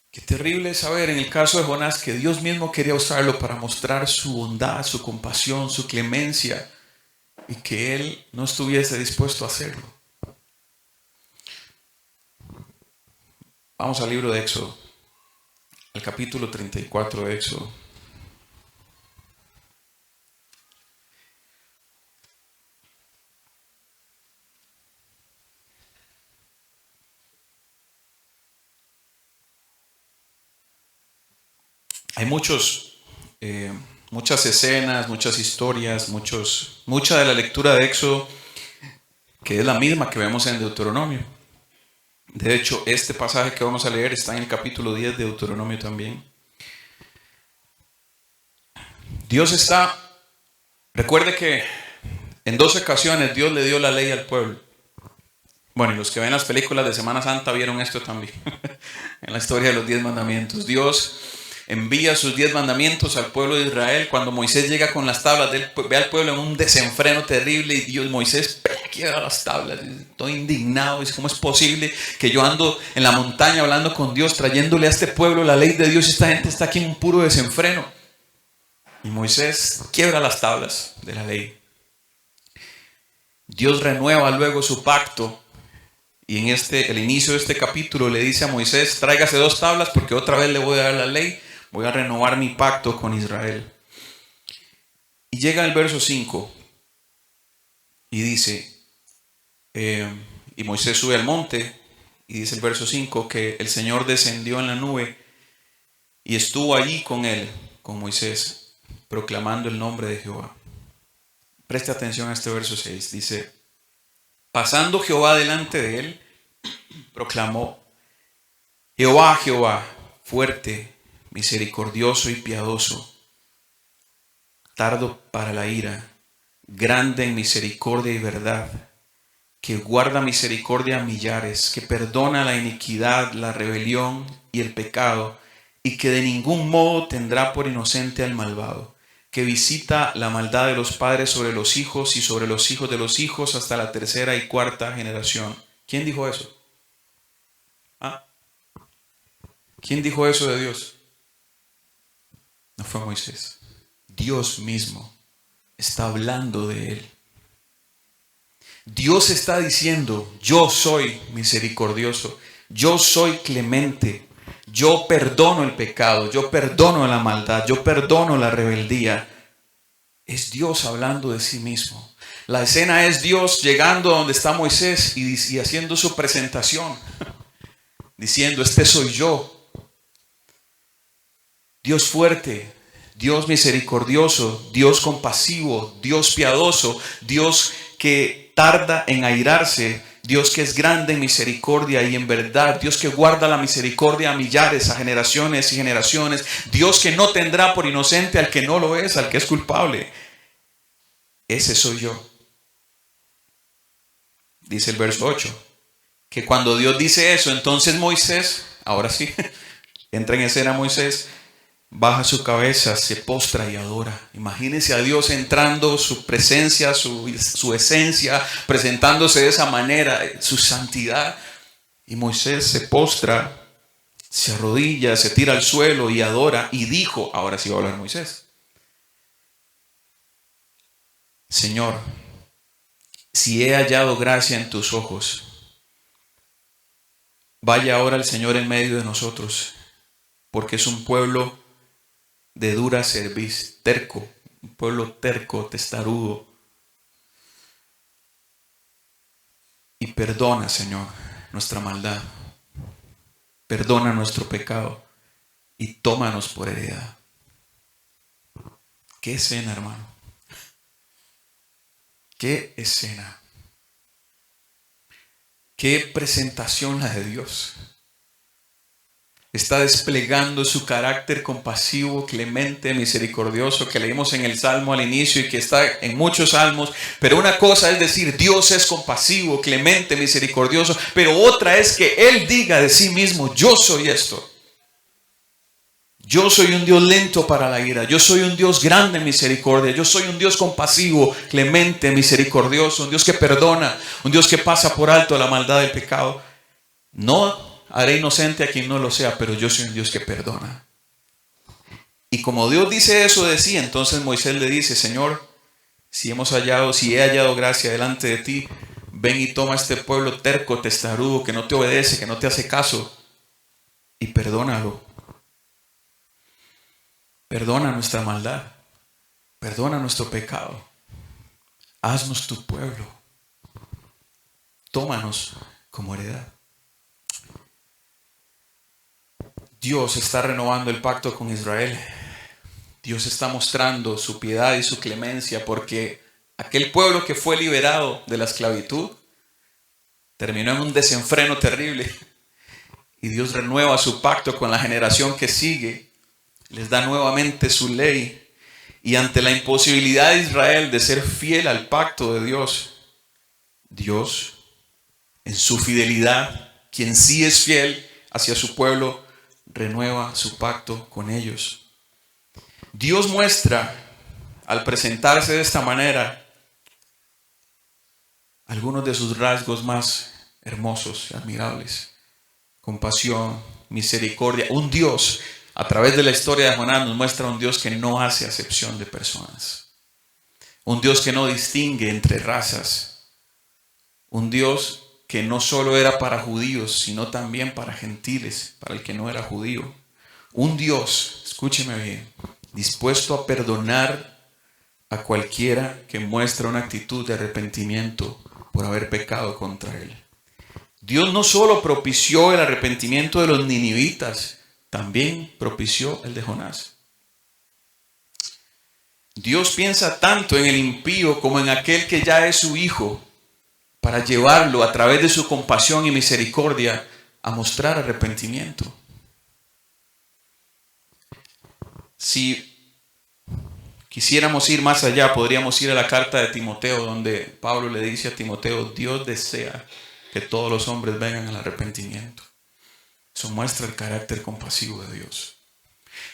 Qué terrible es saber en el caso de Jonás que Dios mismo quería usarlo para mostrar su bondad, su compasión, su clemencia y que él no estuviese dispuesto a hacerlo. Vamos al libro de Éxodo, al capítulo 34 de Éxodo. Hay muchas escenas, muchas historias, mucha de la lectura de Éxodo que es la misma que vemos en Deuteronomio. De hecho, este pasaje que vamos a leer está en el capítulo 10 de Deuteronomio también. Dios está, recuerde que en 2 ocasiones Dios le dio la ley al pueblo. Bueno, y los que ven las películas de Semana Santa vieron esto también. En la historia de los 10 mandamientos. Dios envía sus 10 mandamientos al pueblo de Israel. Cuando Moisés llega con las tablas, ve al pueblo en un desenfreno terrible y Moisés quiebra las tablas. Estoy indignado. Dice, ¿cómo es posible que yo ando en la montaña hablando con Dios, trayéndole a este pueblo la ley de Dios y esta gente está aquí en un puro desenfreno? Y Moisés quiebra las tablas de la ley. Dios renueva luego su pacto. Y en el inicio de este capítulo le dice a Moisés, tráigase 2 tablas porque otra vez le voy a dar la ley, voy a renovar mi pacto con Israel. Y llega el verso 5 y dice, y Moisés sube al monte, y dice el verso 5 que el Señor descendió en la nube y estuvo allí con él, con Moisés, proclamando el nombre de Jehová. Preste atención a este verso 6, dice, pasando Jehová delante de él, proclamó, Jehová, Jehová, fuerte, misericordioso y piadoso, tardo para la ira, grande en misericordia y verdad, que guarda misericordia a millares, que perdona la iniquidad, la rebelión y el pecado, y que de ningún modo tendrá por inocente al malvado, que visita la maldad de los padres sobre los hijos y sobre los hijos de los hijos hasta la 3ª y 4ª generación. ¿Quién dijo eso? ¿Ah? ¿Quién dijo eso de Dios? No fue Moisés. Dios mismo está hablando de él. Dios está diciendo, yo soy misericordioso, yo soy clemente, yo perdono el pecado, yo perdono la maldad, yo perdono la rebeldía. Es Dios hablando de sí mismo. La escena es Dios llegando a donde está Moisés y haciendo su presentación, diciendo, este soy yo. Dios fuerte, Dios misericordioso, Dios compasivo, Dios piadoso, Dios que tarda en airarse, Dios que es grande en misericordia y en verdad, Dios que guarda la misericordia a millares, a generaciones y generaciones, Dios que no tendrá por inocente al que no lo es, al que es culpable. Ese soy yo. Dice el verso 8, que cuando Dios dice eso, entonces Moisés, ahora sí, entra en escena Moisés, baja su cabeza, se postra y adora. Imagínense a Dios entrando, su presencia, su esencia, presentándose de esa manera, su santidad. Y Moisés se postra, se arrodilla, se tira al suelo y adora. Y dijo, ahora sí va a hablar Moisés, Señor, si he hallado gracia en tus ojos, vaya ahora el Señor en medio de nosotros, porque es un pueblo de dura cerviz, terco, un pueblo terco, testarudo. Y perdona, Señor, nuestra maldad, perdona nuestro pecado y tómanos por heredad. ¿Qué escena, hermano? ¿Qué escena? ¿Qué presentación la de Dios? Está desplegando su carácter compasivo, clemente, misericordioso, que leímos en el Salmo al inicio y que está en muchos salmos. Pero una cosa es decir, Dios es compasivo, clemente, misericordioso. Pero otra es que Él diga de sí mismo, yo soy esto. Yo soy un Dios lento para la ira. Yo soy un Dios grande en misericordia. Yo soy un Dios compasivo, clemente, misericordioso. Un Dios que perdona. Un Dios que pasa por alto la maldad del pecado. No haré inocente a quien no lo sea, pero yo soy un Dios que perdona. Y como Dios dice eso de sí, entonces Moisés le dice, Señor, si he hallado gracia delante de ti, ven y toma este pueblo terco, testarudo, que no te obedece, que no te hace caso, y perdónalo. Perdona nuestra maldad, perdona nuestro pecado, haznos tu pueblo, tómanos como heredad. Dios está renovando el pacto con Israel. Dios está mostrando su piedad y su clemencia porque aquel pueblo que fue liberado de la esclavitud terminó en un desenfreno terrible. Y Dios renueva su pacto con la generación que sigue, les da nuevamente su ley. Y ante la imposibilidad de Israel de ser fiel al pacto de Dios, Dios, en su fidelidad, quien sí es fiel hacia su pueblo, renueva su pacto con ellos. Dios muestra, al presentarse de esta manera, algunos de sus rasgos más hermosos y admirables. Compasión, misericordia. Un Dios, a través de la historia de Jonás, nos muestra un Dios que no hace acepción de personas. Un Dios que no distingue entre razas. Un Dios que no solo era para judíos, sino también para gentiles, para el que no era judío. Un Dios, escúcheme bien, dispuesto a perdonar a cualquiera que muestra una actitud de arrepentimiento por haber pecado contra él. Dios no solo propició el arrepentimiento de los ninivitas, también propició el de Jonás. Dios piensa tanto en el impío como en aquel que ya es su hijo, para llevarlo a través de su compasión y misericordia a mostrar arrepentimiento. Si quisiéramos ir más allá, podríamos ir a la carta de Timoteo, donde Pablo le dice a Timoteo: Dios desea que todos los hombres vengan al arrepentimiento. Eso muestra el carácter compasivo de Dios.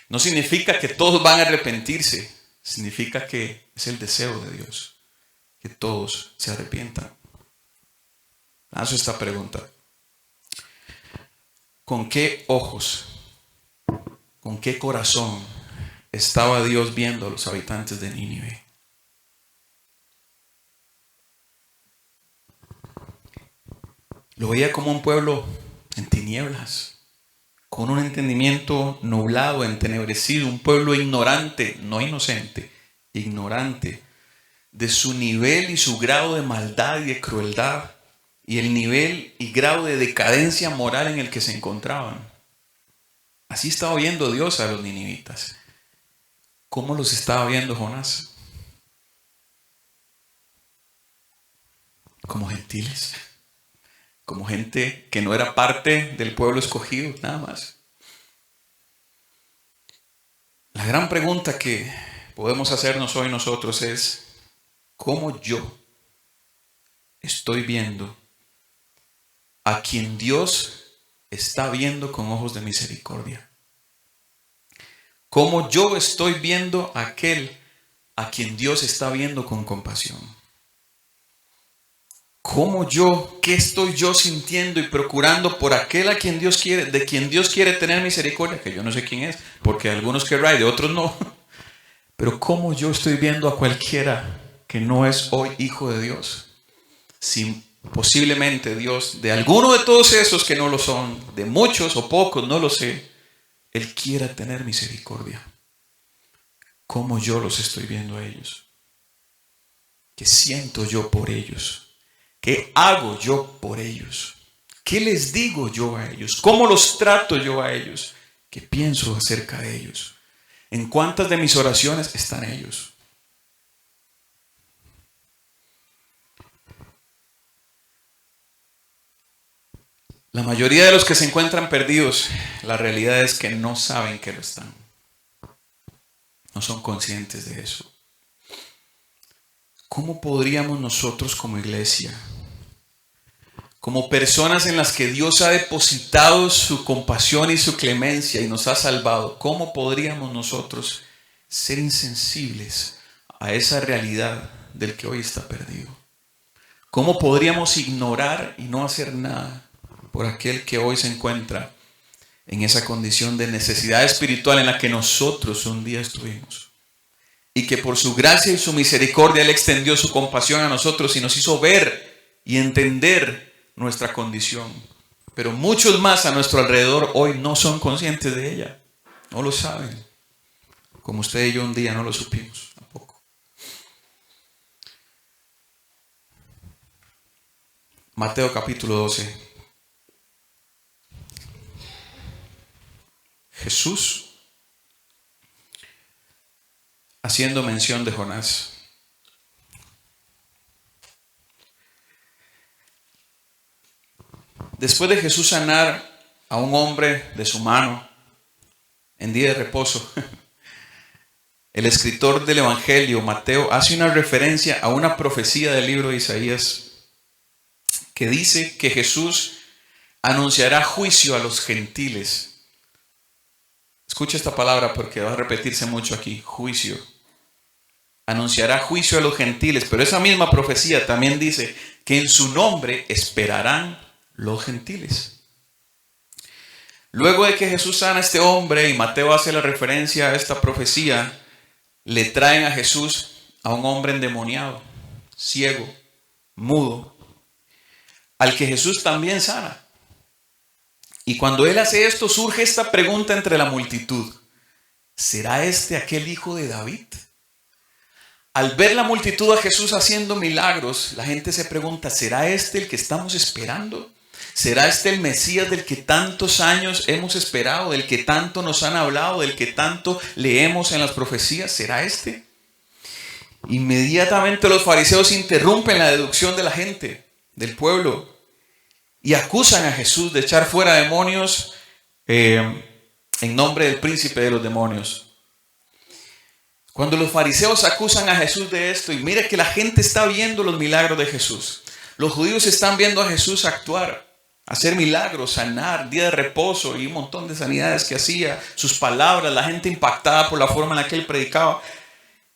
No significa que todos van a arrepentirse, significa que es el deseo de Dios, que todos se arrepientan. Hago esta pregunta: ¿con qué ojos, con qué corazón estaba Dios viendo a los habitantes de Nínive? Lo veía como un pueblo en tinieblas, con un entendimiento nublado, entenebrecido, un pueblo ignorante, no inocente, ignorante de su nivel y su grado de maldad y de crueldad y el nivel y grado de decadencia moral en el que se encontraban. Así estaba viendo Dios a los ninivitas. ¿Cómo los estaba viendo Jonás? Como gentiles, como gente que no era parte del pueblo escogido, nada más. La gran pregunta que podemos hacernos hoy nosotros es: ¿cómo yo estoy viendo a quien Dios está viendo con ojos de misericordia? ¿Cómo yo estoy viendo a aquel a quien Dios está viendo con compasión? ¿Cómo yo, qué estoy yo sintiendo y procurando por aquel a quien Dios quiere, de quien Dios quiere tener misericordia? Que yo no sé quién es, porque algunos querrá y de otros no. Pero ¿cómo yo estoy viendo a cualquiera que no es hoy hijo de Dios? Si posiblemente Dios, de alguno de todos esos que no lo son, de muchos o pocos, no lo sé, Él quiera tener misericordia. ¿Cómo yo los estoy viendo a ellos? ¿Qué siento yo por ellos? ¿Qué hago yo por ellos? ¿Qué les digo yo a ellos? ¿Cómo los trato yo a ellos? ¿Qué pienso acerca de ellos? ¿En cuántas de mis oraciones están ellos? La mayoría de los que se encuentran perdidos, la realidad es que no saben que lo están. No son conscientes de eso. ¿Cómo podríamos nosotros como iglesia, como personas en las que Dios ha depositado su compasión y su clemencia y nos ha salvado, cómo podríamos nosotros ser insensibles a esa realidad del que hoy está perdido? ¿Cómo podríamos ignorar y no hacer nada por aquel que hoy se encuentra en esa condición de necesidad espiritual en la que nosotros un día estuvimos? Y que por su gracia y su misericordia Él extendió su compasión a nosotros y nos hizo ver y entender nuestra condición. Pero muchos más a nuestro alrededor hoy no son conscientes de ella. No lo saben. Como usted y yo un día no lo supimos tampoco. Mateo capítulo 12. Jesús haciendo mención de Jonás. Después de Jesús sanar a un hombre de su mano en día de reposo, el escritor del Evangelio, Mateo, hace una referencia a una profecía del libro de Isaías que dice que Jesús anunciará juicio a los gentiles. Escucha esta palabra porque va a repetirse mucho aquí, juicio. Anunciará juicio a los gentiles, pero esa misma profecía también dice que en su nombre esperarán los gentiles. Luego de que Jesús sana a este hombre y Mateo hace la referencia a esta profecía, le traen a Jesús a un hombre endemoniado, ciego, mudo, al que Jesús también sana. Y cuando él hace esto, surge esta pregunta entre la multitud: ¿será este aquel hijo de David? Al ver la multitud a Jesús haciendo milagros, la gente se pregunta: ¿será este el que estamos esperando? ¿Será este el Mesías del que tantos años hemos esperado, del que tanto nos han hablado, del que tanto leemos en las profecías? ¿Será este? Inmediatamente los fariseos interrumpen la deducción de la gente, del pueblo, y acusan a Jesús de echar fuera demonios en nombre del príncipe de los demonios. Cuando los fariseos acusan a Jesús de esto, y mira que la gente está viendo los milagros de Jesús, los judíos están viendo a Jesús actuar, hacer milagros, sanar, día de reposo y un montón de sanidades que hacía, sus palabras, la gente impactada por la forma en la que él predicaba.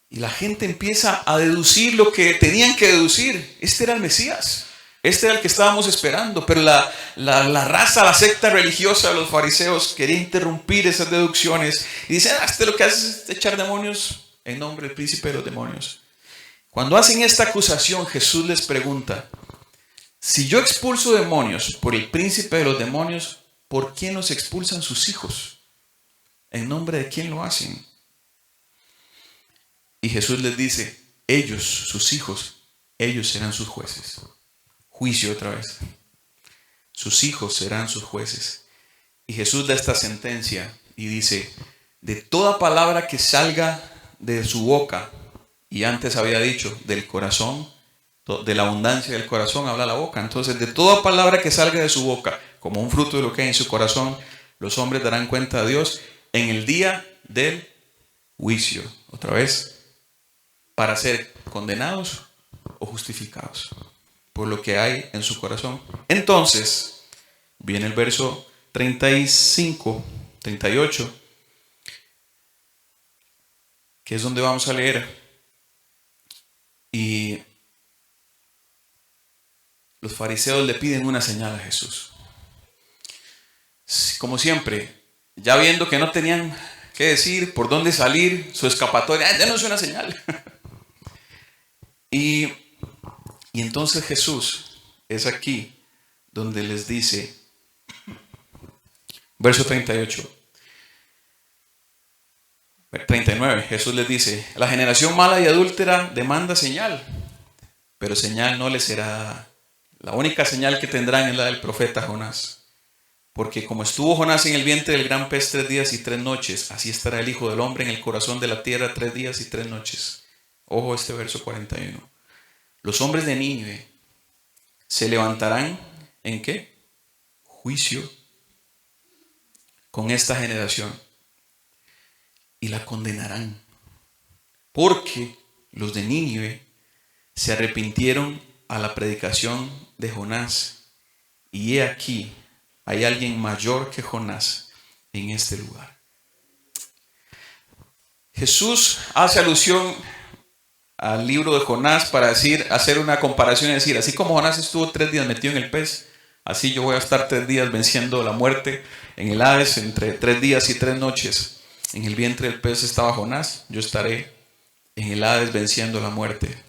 Y la gente empieza a deducir lo que tenían que deducir. Este era el Mesías, este era el que estábamos esperando. Pero la raza, la secta religiosa de los fariseos quería interrumpir esas deducciones y dicen: este lo que hace es echar demonios en nombre del príncipe de los demonios. Cuando hacen esta acusación, Jesús les pregunta: si yo expulso demonios por el príncipe de los demonios, ¿por quién los expulsan sus hijos? ¿En nombre de quién lo hacen? Y Jesús les dice: ellos, sus hijos, ellos serán sus jueces. Juicio otra vez. Sus hijos serán sus jueces. Y Jesús da esta sentencia y dice: de toda palabra que salga de su boca, y antes había dicho del corazón, de la abundancia del corazón habla la boca. Entonces, de toda palabra que salga de su boca, como un fruto de lo que hay en su corazón, los hombres darán cuenta a Dios en el día del juicio. Otra vez, para ser condenados o justificados por lo que hay en su corazón. Entonces, viene el verso 35, 38, que es donde vamos a leer. Y los fariseos le piden una señal a Jesús. Como siempre, ya viendo que no tenían qué decir, por dónde salir, su escapatoria: denos una señal. Y entonces Jesús es aquí donde les dice, verso 38, 39, Jesús les dice: la generación mala y adúltera demanda señal, pero señal no les será dada. La única señal que tendrán es la del profeta Jonás. Porque como estuvo Jonás en el vientre del gran pez 3 días y 3 noches, así estará el Hijo del Hombre en el corazón de la tierra 3 días y 3 noches. Ojo este verso 41. Los hombres de Nínive se levantarán ¿en qué? Juicio con esta generación y la condenarán, porque los de Nínive se arrepintieron a la predicación de Jonás, y he aquí hay alguien mayor que Jonás en este lugar. Jesús hace alusión al libro de Jonás para hacer una comparación y decir: así como Jonás estuvo 3 días metido en el pez, así yo voy a estar 3 días venciendo la muerte en el Hades. Entre 3 días y 3 noches en el vientre del pez estaba Jonás, yo estaré en el Hades venciendo la muerte.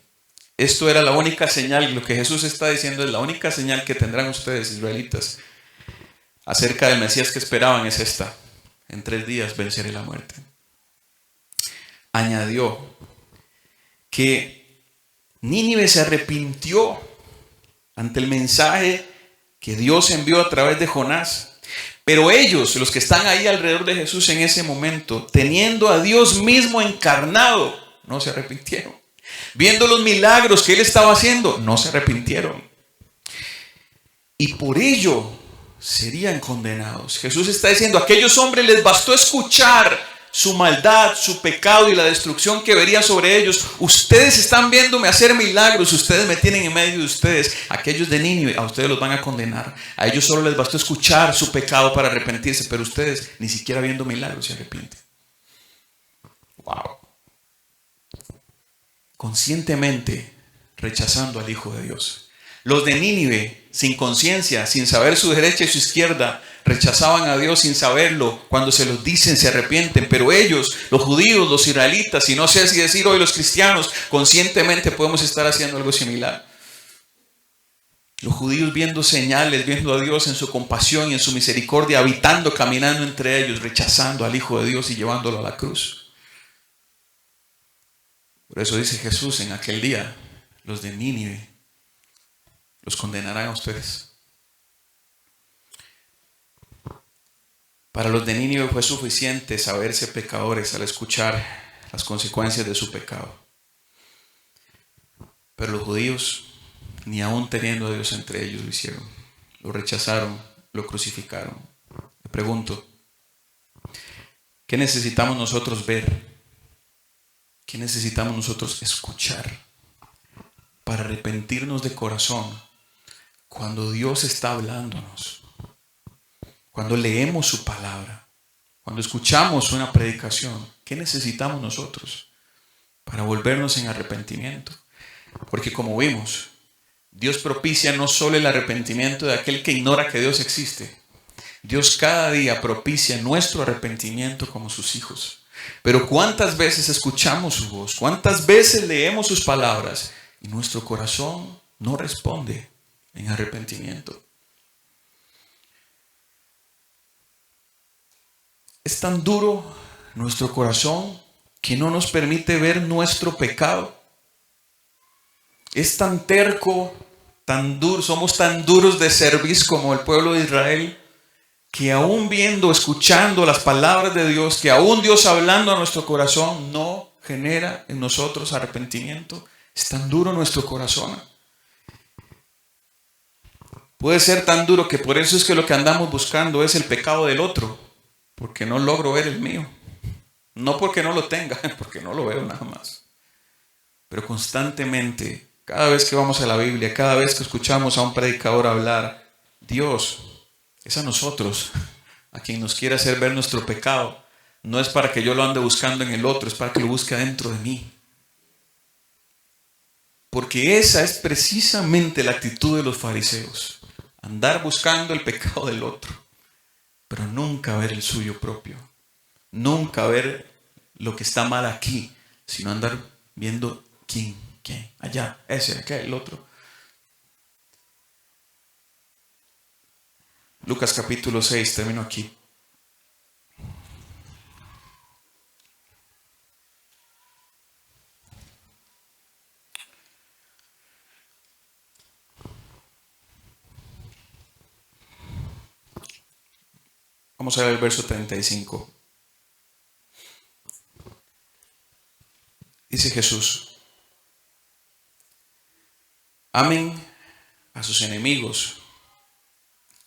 Esto era la única señal, lo que Jesús está diciendo es: la única señal que tendrán ustedes, israelitas, acerca del Mesías que esperaban es esta: en 3 días venceré la muerte. Añadió que Nínive se arrepintió ante el mensaje que Dios envió a través de Jonás. Pero ellos, los que están ahí alrededor de Jesús en ese momento, teniendo a Dios mismo encarnado, no se arrepintieron. Viendo los milagros que él estaba haciendo, no se arrepintieron. Y por ello serían condenados. Jesús está diciendo, a aquellos hombres les bastó escuchar su maldad, su pecado y la destrucción que vería sobre ellos. Ustedes están viéndome hacer milagros, ustedes me tienen en medio de ustedes. Aquellos de Nínive, a ustedes los van a condenar. A ellos solo les bastó escuchar su pecado para arrepentirse, pero ustedes ni siquiera viendo milagros se arrepienten. Wow. Conscientemente rechazando al Hijo de Dios. Los de Nínive, sin conciencia, sin saber su derecha y su izquierda, rechazaban a Dios sin saberlo. Cuando se los dicen se arrepienten, pero ellos, los judíos, los israelitas, y no sé si decir hoy los cristianos, conscientemente podemos estar haciendo algo similar. Los judíos viendo señales, viendo a Dios en su compasión y en su misericordia, habitando, caminando entre ellos, rechazando al Hijo de Dios y llevándolo a la cruz. Por eso dice Jesús, en aquel día, los de Nínive los condenarán a ustedes. Para los de Nínive fue suficiente saberse pecadores al escuchar las consecuencias de su pecado. Pero los judíos, ni aún teniendo a Dios entre ellos, lo hicieron. Lo rechazaron, lo crucificaron. Me pregunto, ¿qué necesitamos nosotros ver? ¿Qué necesitamos nosotros escuchar para arrepentirnos de corazón cuando Dios está hablándonos? Cuando leemos su palabra, cuando escuchamos una predicación, ¿qué necesitamos nosotros para volvernos en arrepentimiento? Porque como vimos, Dios propicia no solo el arrepentimiento de aquel que ignora que Dios existe. Dios cada día propicia nuestro arrepentimiento como sus hijos. Pero ¿cuántas veces escuchamos su voz? ¿Cuántas veces leemos sus palabras y nuestro corazón no responde en arrepentimiento? Es tan duro nuestro corazón que no nos permite ver nuestro pecado. Es tan terco, tan duro, somos tan duros de cerviz como el pueblo de Israel, que aún viendo, escuchando las palabras de Dios, que aún Dios hablando a nuestro corazón, no genera en nosotros arrepentimiento. Es tan duro nuestro corazón. Puede ser tan duro que por eso es que lo que andamos buscando es el pecado del otro, porque no logro ver el mío. No porque no lo tenga, porque no lo veo nada más. Pero constantemente, cada vez que vamos a la Biblia, cada vez que escuchamos a un predicador hablar, Dios es a nosotros, a quien nos quiere hacer ver nuestro pecado. No es para que yo lo ande buscando en el otro, es para que lo busque dentro de mí. Porque esa es precisamente la actitud de los fariseos. Andar buscando el pecado del otro, pero nunca ver el suyo propio. Nunca ver lo que está mal aquí, sino andar viendo quién, allá, ese, aquel, el otro. Lucas capítulo 6, termino aquí. Vamos a ver el verso 35. Dice Jesús: amen a sus enemigos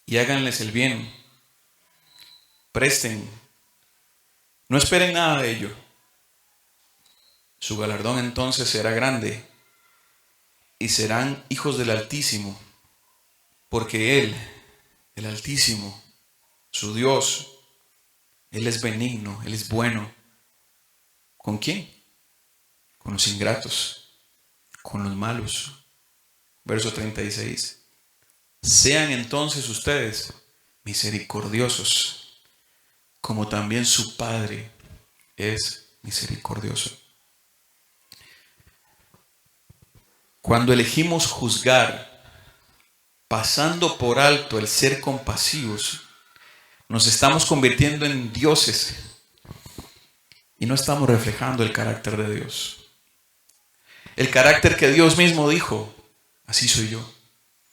y háganles el bien. Presten, no esperen nada de ello. Su galardón entonces será grande y serán hijos del Altísimo, porque Él, el Altísimo, su Dios, Él es benigno, Él es bueno. ¿Con quién? Con los ingratos, con los malos. Verso 36. Sean entonces ustedes misericordiosos, como también su Padre es misericordioso. Cuando elegimos juzgar, pasando por alto el ser compasivos, nos estamos convirtiendo en dioses y no estamos reflejando el carácter de Dios. El carácter que Dios mismo dijo: así soy yo,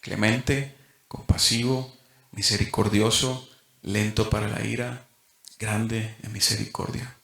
clemente, compasivo, misericordioso, lento para la ira, grande en misericordia.